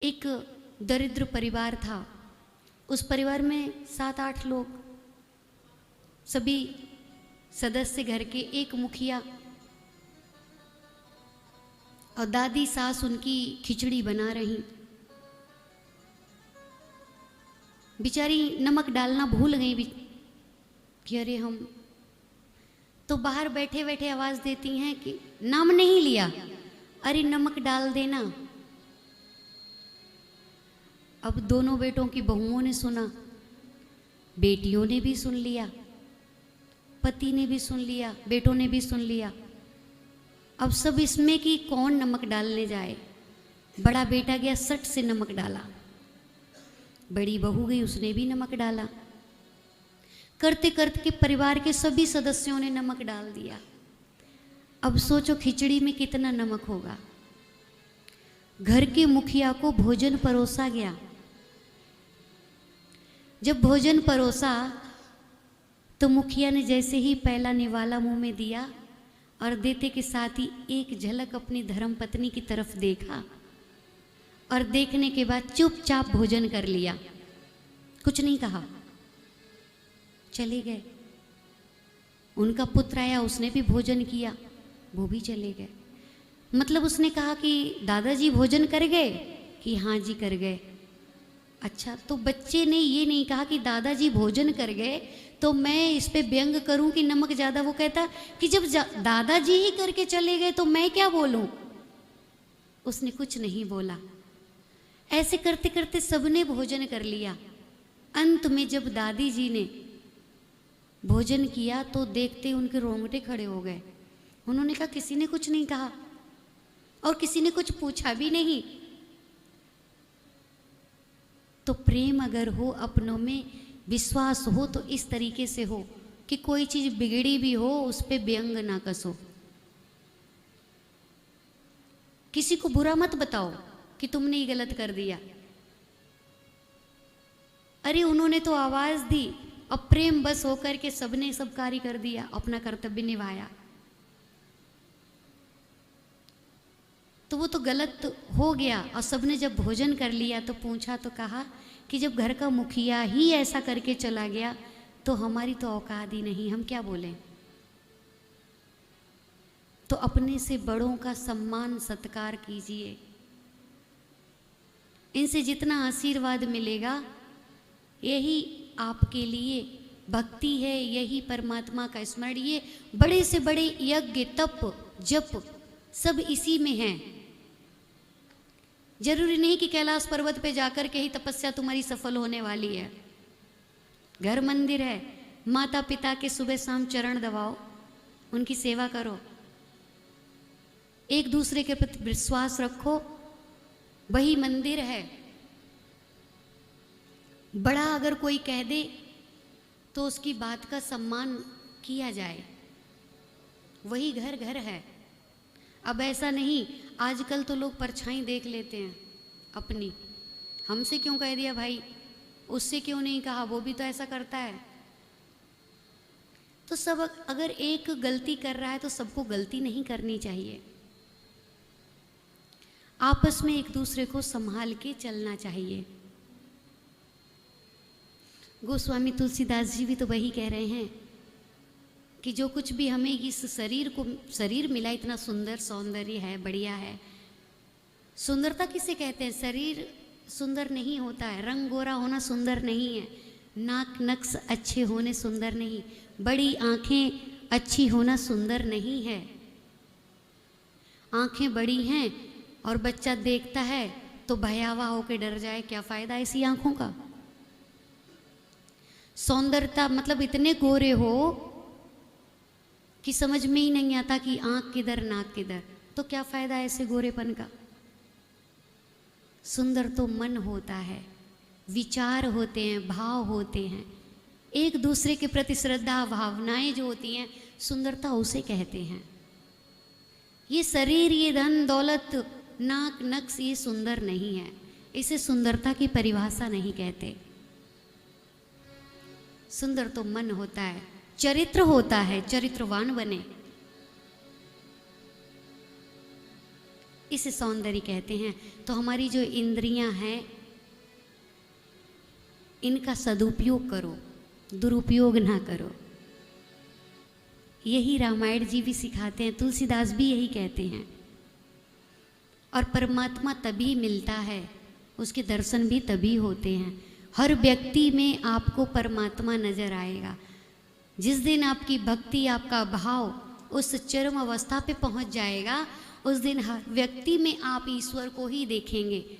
एक दरिद्र परिवार था। उस परिवार में 7-8 लोग, सभी सदस्य घर के, एक मुखिया और दादी सास उनकी खिचड़ी बना रही। बेचारी नमक डालना भूल गई कि अरे हम तो बाहर बैठे बैठे आवाज देती हैं कि नाम नहीं लिया, अरे नमक डाल देना। अब दोनों बेटों की बहुओं ने सुना, बेटियों ने भी सुन लिया, पति ने भी सुन लिया, बेटों ने भी सुन लिया। अब सब इसमें कि कौन नमक डालने जाए। बड़ा बेटा गया, सट से नमक डाला। बड़ी बहू गई, उसने भी नमक डाला। करते करते के परिवार के सभी सदस्यों ने नमक डाल दिया। अब सोचो खिचड़ी में कितना नमक होगा। घर के मुखिया को भोजन परोसा गया। जब भोजन परोसा तो मुखिया ने जैसे ही पहला निवाला मुंह में दिया और देते के साथ ही एक झलक अपनी धर्मपत्नी की तरफ देखा और देखने के बाद चुपचाप भोजन कर लिया, कुछ नहीं कहा, चले गए। उनका पुत्र आया, उसने भी भोजन किया, वो भी चले गए। मतलब उसने कहा कि दादाजी भोजन कर गए, कि हाँ जी कर गए। अच्छा, तो बच्चे ने ये नहीं कहा कि दादाजी भोजन कर गए तो मैं इस पे व्यंग करूं कि नमक ज़्यादा। वो कहता कि जब दादाजी ही करके चले गए तो मैं क्या बोलूं। उसने कुछ नहीं बोला। ऐसे करते करते सबने भोजन कर लिया। अंत में जब दादी जी ने भोजन किया तो देखते उनके रोंगटे खड़े हो गए। उन्होंने कहा किसी ने कुछ नहीं कहा और किसी ने कुछ पूछा भी नहीं। तो प्रेम अगर हो, अपनों में विश्वास हो, तो इस तरीके से हो कि कोई चीज बिगड़ी भी हो उस पे व्यंग ना कसो। किसी को बुरा मत बताओ कि तुमने ये गलत कर दिया। अरे उन्होंने तो आवाज दी, अब प्रेम बस होकर के सबने सब कार्य कर दिया, अपना कर्तव्य निभाया। तो वो तो गलत हो गया। और सबने जब भोजन कर लिया तो पूछा तो कहा कि जब घर का मुखिया ही ऐसा करके चला गया तो हमारी तो औकात ही नहीं, हम क्या बोलें। तो अपने से बड़ों का सम्मान सत्कार कीजिए। इनसे जितना आशीर्वाद मिलेगा यही आपके लिए भक्ति है, यही परमात्मा का स्मरण। ये बड़े से बड़े यज्ञ, तप, जप सब इसी में है। जरूरी नहीं कि कैलाश पर्वत पे जाकर के ही तपस्या तुम्हारी सफल होने वाली है। घर मंदिर है, माता पिता के सुबह शाम चरण दबाओ, उनकी सेवा करो, एक दूसरे के प्रति विश्वास रखो, वही मंदिर है। बड़ा अगर कोई कह दे तो उसकी बात का सम्मान किया जाए, वही घर घर है। अब ऐसा नहीं, आजकल तो लोग परछाई देख लेते हैं अपनी, हमसे क्यों कह दिया भाई, उससे क्यों नहीं कहा, वो भी तो ऐसा करता है। तो सब अगर एक गलती कर रहा है तो सबको गलती नहीं करनी चाहिए। आपस में एक दूसरे को संभाल के चलना चाहिए। गोस्वामी तुलसीदास जी भी तो वही कह रहे हैं कि जो कुछ भी हमें इस शरीर मिला, इतना सुंदर सौंदर्य है, बढ़िया है। सुंदरता किसे कहते हैं? शरीर सुंदर नहीं होता है, रंग गोरा होना सुंदर नहीं है, नाक नक्श अच्छे होने सुंदर नहीं, बड़ी आंखें अच्छी होना सुंदर नहीं है। आंखें बड़ी हैं और बच्चा देखता है तो भयावह होकर डर जाए, क्या फायदा ऐसी आंखों का। सौंदर्यता मतलब इतने गोरे हो कि समझ में ही नहीं आता कि आंख किधर नाक किधर, तो क्या फायदा ऐसे गोरेपन का। सुंदर तो मन होता है, विचार होते हैं, भाव होते हैं, एक दूसरे के प्रति श्रद्धा भावनाएं जो होती हैं, सुंदरता उसे कहते हैं। ये शरीर, ये धन दौलत, नाक नक्श, ये सुंदर नहीं है, इसे सुंदरता की परिभाषा नहीं कहते। सुंदर तो मन होता है, चरित्र होता है, चरित्रवान बने। इसे सौंदर्य कहते हैं। तो हमारी जो इंद्रियां हैं इनका सदुपयोग करो, दुरुपयोग ना करो। यही रामायण जी भी सिखाते हैं, तुलसीदास भी यही कहते हैं। और परमात्मा तभी मिलता है, उसके दर्शन भी तभी होते हैं। हर व्यक्ति में आपको परमात्मा नजर आएगा। जिस दिन आपकी भक्ति, आपका भाव उस चरम अवस्था पे पहुंच जाएगा, उस दिन हर व्यक्ति में आप ईश्वर को ही देखेंगे।